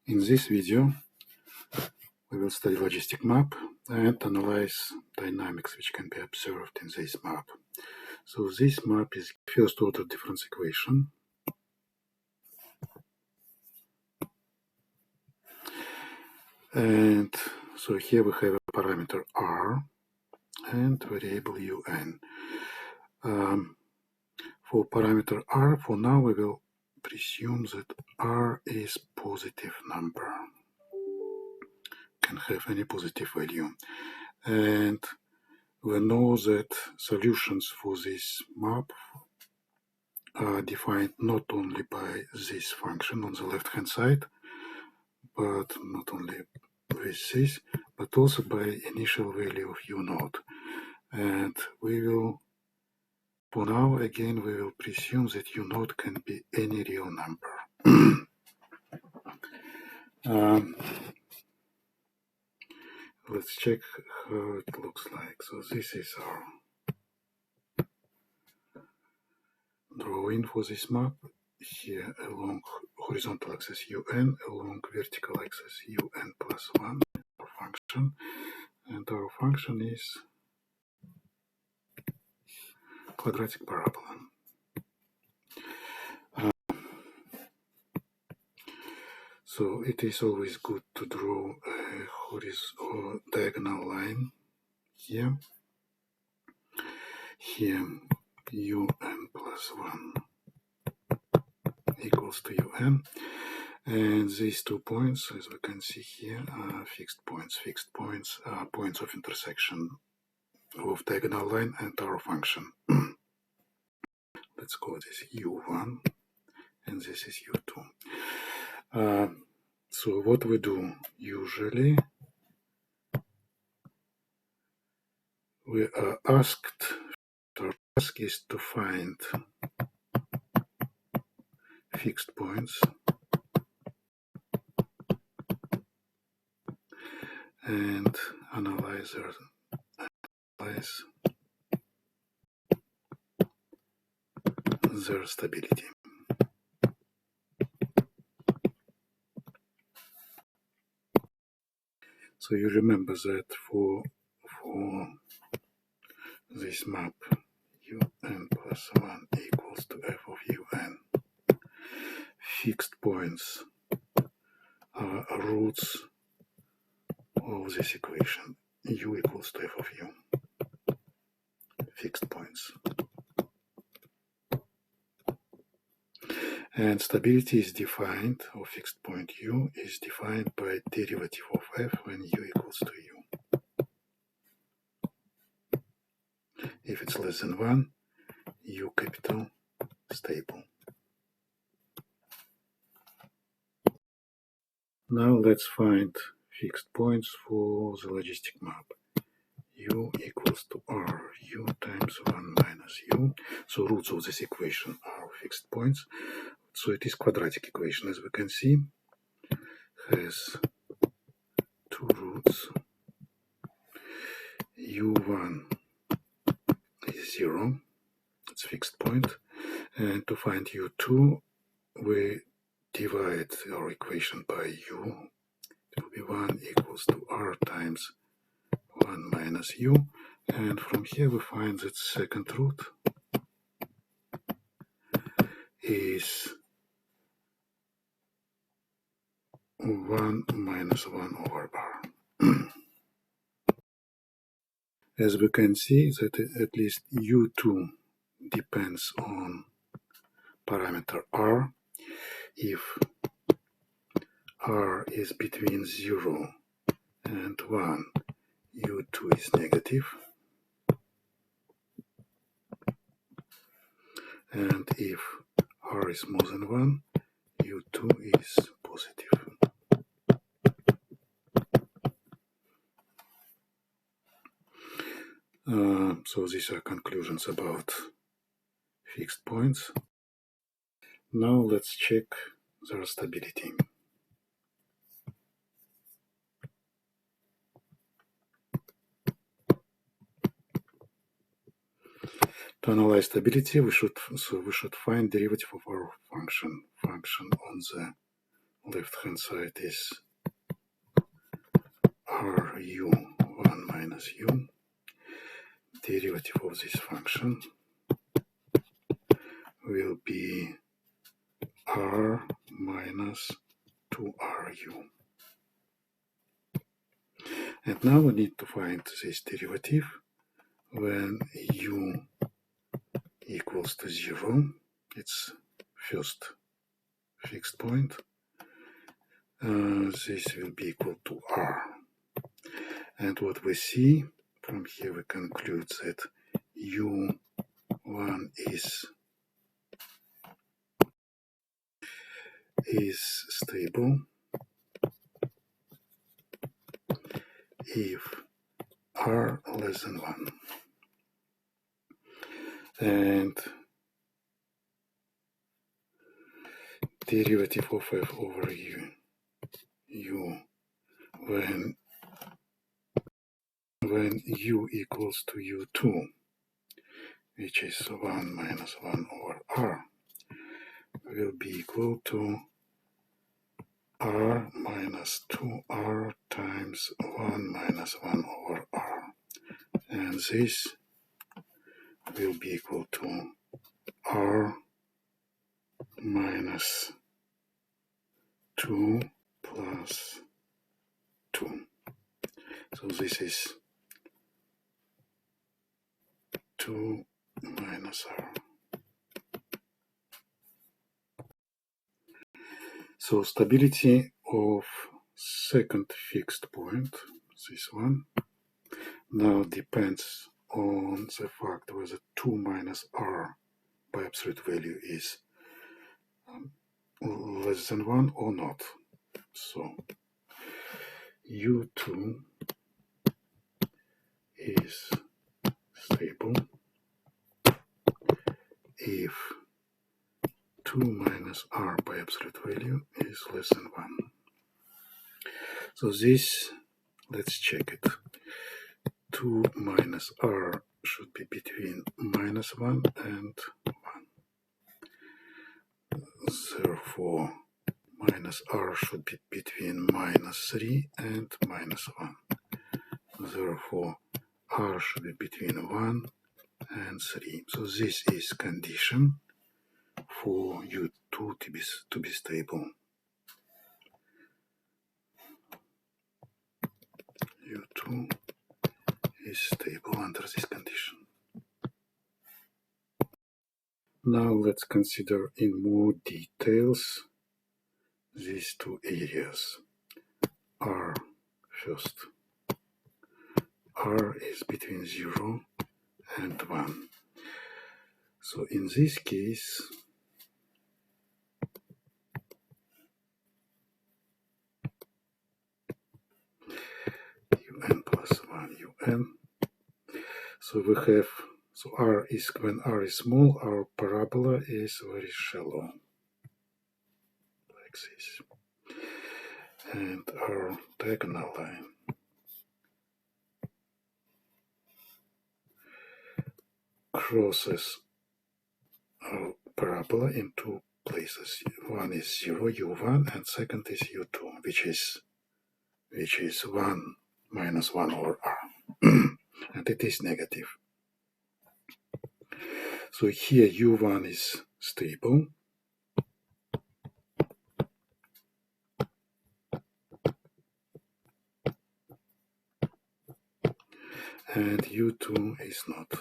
In this video, we will study logistic map and analyze dynamics which can be observed in this map. So this map is first order difference equation. And so here we have a parameter R and variable UN. For parameter R, for now we will presume that R is positive number, can have any positive value. And we know that solutions for this map are defined not only by this function on the left hand side, but not only with this, but also by initial value of u naught. And we will, for now, again, we will presume that u naught can be any real number. Let's check how it looks like. So this is our drawing for this map. Here along horizontal axis un, along vertical axis un plus 1, our function. And our function is quadratic parabola. So it is always good to draw a horizontal diagonal line here. Here un plus 1 equals to un. And these 2 points, as we can see here, are fixed points. Fixed points are points of intersection of diagonal line and our function. Let's call this u1 and this is u2. So what we do usually, we are asked, our task is to find fixed points and analyze their stability. So you remember that for this map un plus 1 equals to f of un, fixed points are roots of this equation, u equals to f of u, fixed points. And stability is defined, or fixed point u is defined by derivative of f when u equals to u. If it's less than 1, u capital stable. Now let's find fixed points for the logistic map. U equals to r, u times 1 minus u. So roots of this equation are fixed points. So it is quadratic equation, as we can see, has 2 roots. u1 is 0, it's fixed point. And to find u2, we divide our equation by u. It will be 1 equals to r times 1 minus u. And from here we find that second root is 1 minus 1 over r. As we can see that at least u2 depends on parameter r. If r is between 0 and 1, u2 is negative. And if r is more than 1, u2 is positive. So these are conclusions about fixed points. Now let's check their stability. To analyze stability, we should find derivative of our function on the left hand side is ru1 minus u. Derivative of this function will be r minus 2ru. And now we need to find this derivative when u equals to 0. It's first fixed point. This will be equal to r. And what we see from here, we conclude that u1 is stable if r less than 1. And derivative of f over u when u equals to u2, which is 1 minus 1 over r, will be equal to r minus 2r times 1 minus 1 over r. And this will be equal to r minus 2 plus 2. So this is 2 minus r. So stability of second fixed point, this one, now depends on the fact whether 2 minus r by absolute value is less than 1 or not. So u2 is stable if 2 minus r by absolute value is less than 1. So this, let's check it. 2 minus r should be between minus 1 and 1. Therefore, minus r should be between minus 3 and minus 1. Therefore, r should be between 1 and 3. So this is condition for u2 to be stable. u2 is stable under this condition. Now let's consider in more details these two areas. R first. R is between 0 and 1. So in this case, un plus 1 un. So we have, so r is, when r is small, our parabola is very shallow, like this. And our diagonal line crosses our parabola in two places. One is 0, u1, and second is u2, which is 1 minus 1 over r. And it is negative. So here u1 is stable. And u2 is not.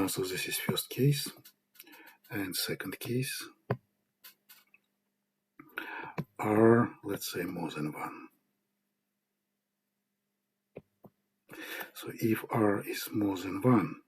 So this is first case. And second case, r, let's say, more than 1. So if r is more than 1,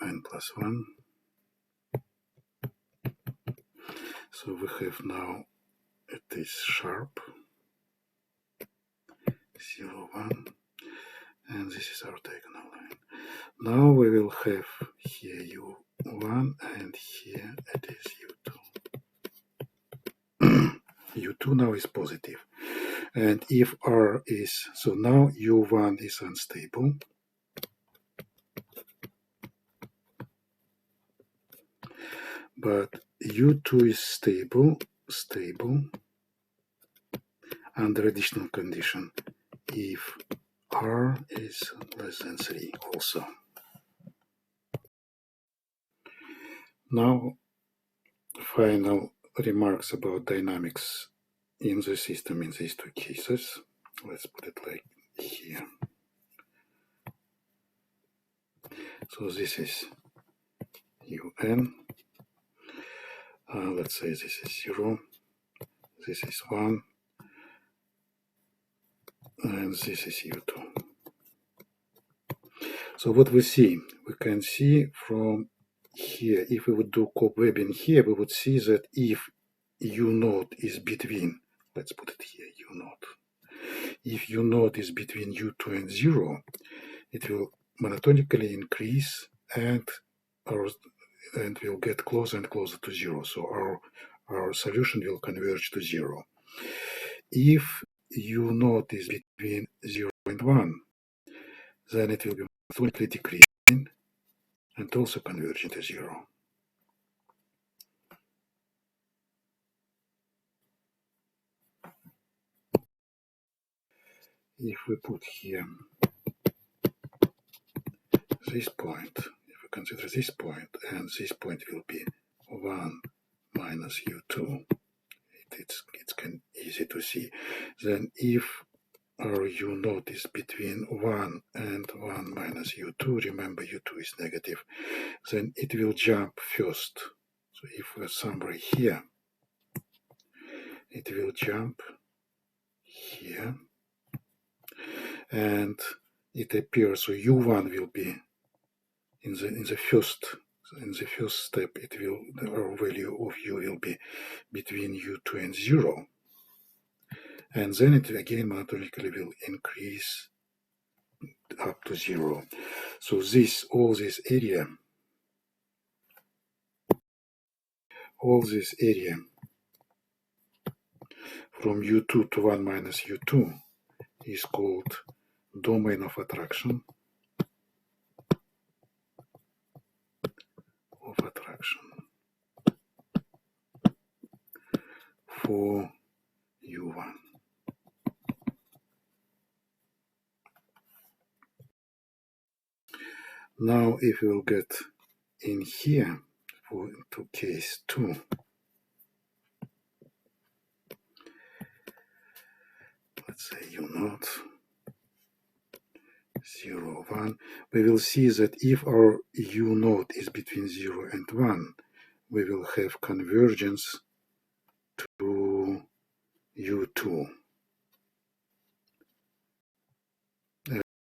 un plus 1. So we have now, it is sharp, 0, 1, and this is our diagonal line. Now we will have here u1, and here it is u2. u2 now is positive. And if R is, so now u1 is unstable, but u2 is stable under additional condition if R is less than 3 also. Now, final remarks about dynamics in the system in these two cases. Let's put it like here. So this is un. Let's say this is 0, this is 1, and this is u2. So what we see, we can see from here, if we would do cobwebbing here, we would see that if u0 is between, let's put it here, u0. If u0 is between u2 and 0, it will monotonically increase and will get closer and closer to 0. So our solution will converge to 0. If u0 is between 0 and 1, then it will be monotonically decreasing and also converging to 0. If we put here this point, if we consider this point, and this point will be 1 minus u2, it's easy to see. Then if our u0 is between 1 and 1 minus u2, remember u2 is negative, then it will jump first. So if we're somewhere here, it will jump here, and it appears, so u1 will be in the first step, it will, our value of u will be between u2 and 0, and then it again monotonically will increase up to 0. So all this area from u2 to 1 minus u2 is called domain of attraction for u1. Now if we'll get in here to case 2, let's say u0, 0, 1, we will see that if our u0 is between 0 and 1, we will have convergence to u2.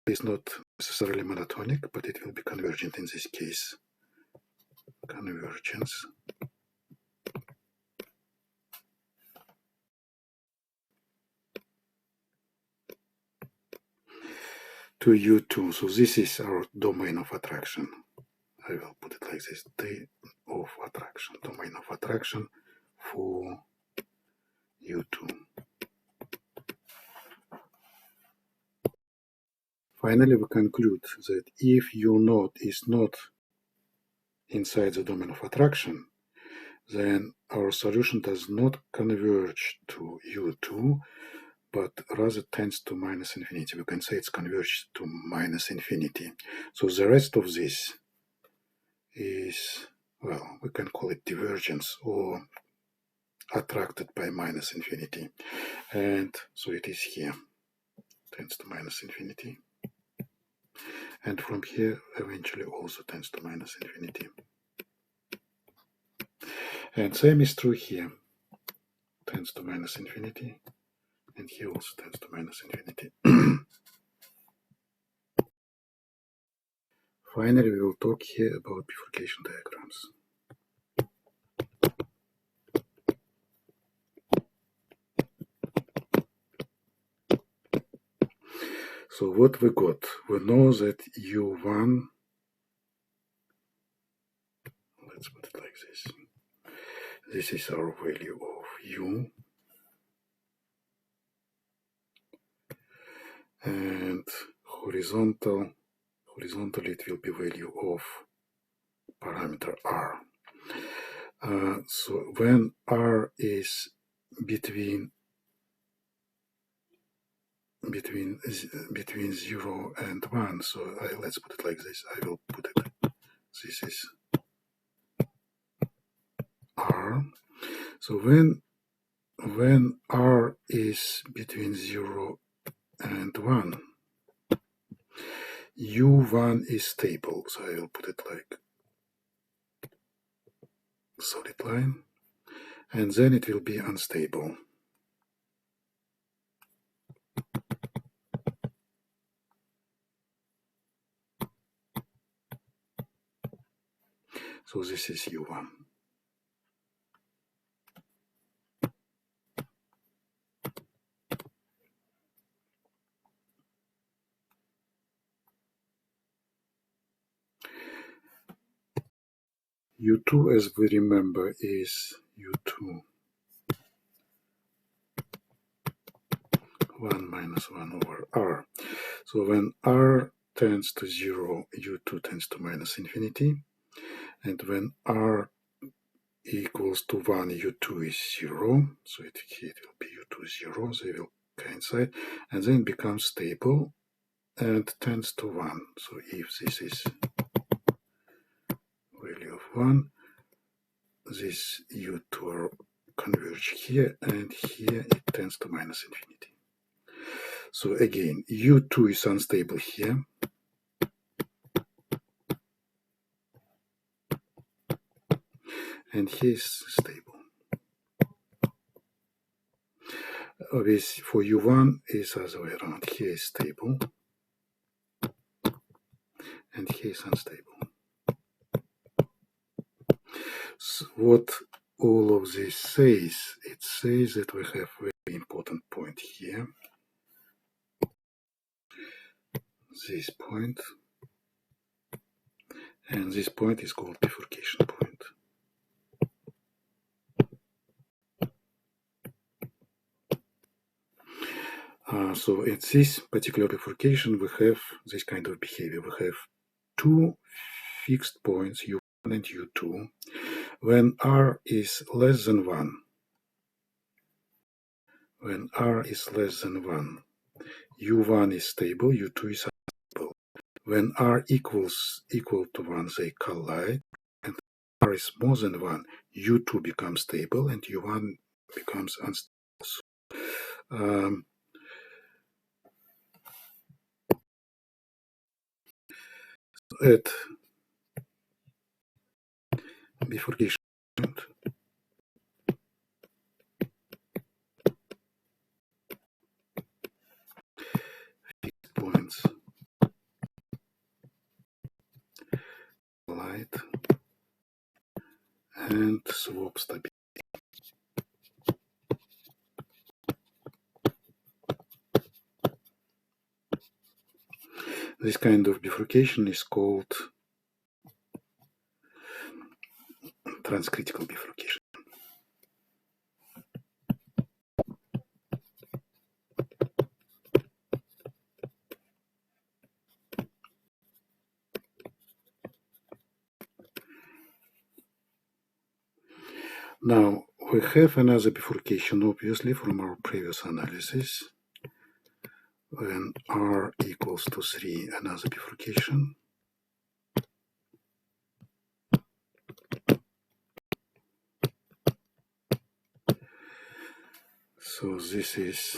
It's not necessarily monotonic, but it will be convergent in this case. Convergence to u2. So this is our domain of attraction. I will put it like this, domain of attraction for u2. Finally, we conclude that if u0 is not inside the domain of attraction, then our solution does not converge to u2, but rather tends to minus infinity. We can say it's converged to minus infinity. So the rest of this is, well, we can call it divergence or attracted by minus infinity. And so it is here, tends to minus infinity. And from here, eventually also tends to minus infinity. And same is true here, tends to minus infinity. And here also tends to minus infinity. Finally, we will talk here about bifurcation diagrams. So what we got? We know that u1, let's put it like this. This is our value of u. and horizontally it will be value of parameter r. So when r is between 0 and 1, so let's put it like this. I will put it, this is r. So when r is between 0 and 1, u1 is stable. So I will put it like solid line, and then it will be unstable. So this is u1. u2, as we remember, is u2 1 minus 1 over r. So when r tends to 0, u2 tends to minus infinity, and when r equals to 1, u2 is 0, so it will be u2 0, they will coincide, and then it becomes stable and tends to 1. So if this is value of 1, this u2 converge here, and here it tends to minus infinity. So again, u2 is unstable here, and here is stable. Obviously, for u1 is other way around. Here is stable, and here is unstable. So what all of this says, it says that we have a very important point here. This point, and this point is called bifurcation point. So at this particular bifurcation, we have this kind of behavior. We have two fixed points, u1 and u2. When r is less than 1, u1 is stable, u2 is unstable. When r equal to 1, they collide, and r is more than 1, u2 becomes stable and u1 becomes unstable. At bifurcation point, fixed points collide and swap stability. This kind of bifurcation is called transcritical bifurcation. Now, we have another bifurcation, obviously, from our previous analysis. When r equals to 3, another bifurcation. So this is,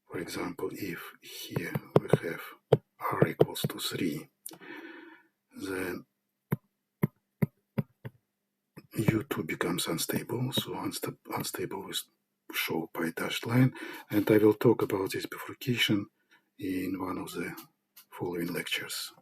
for example, if here we have r equals to 3, then u2 becomes unstable. So unstable is shown by dashed line, and I will talk about this bifurcation in one of the following lectures.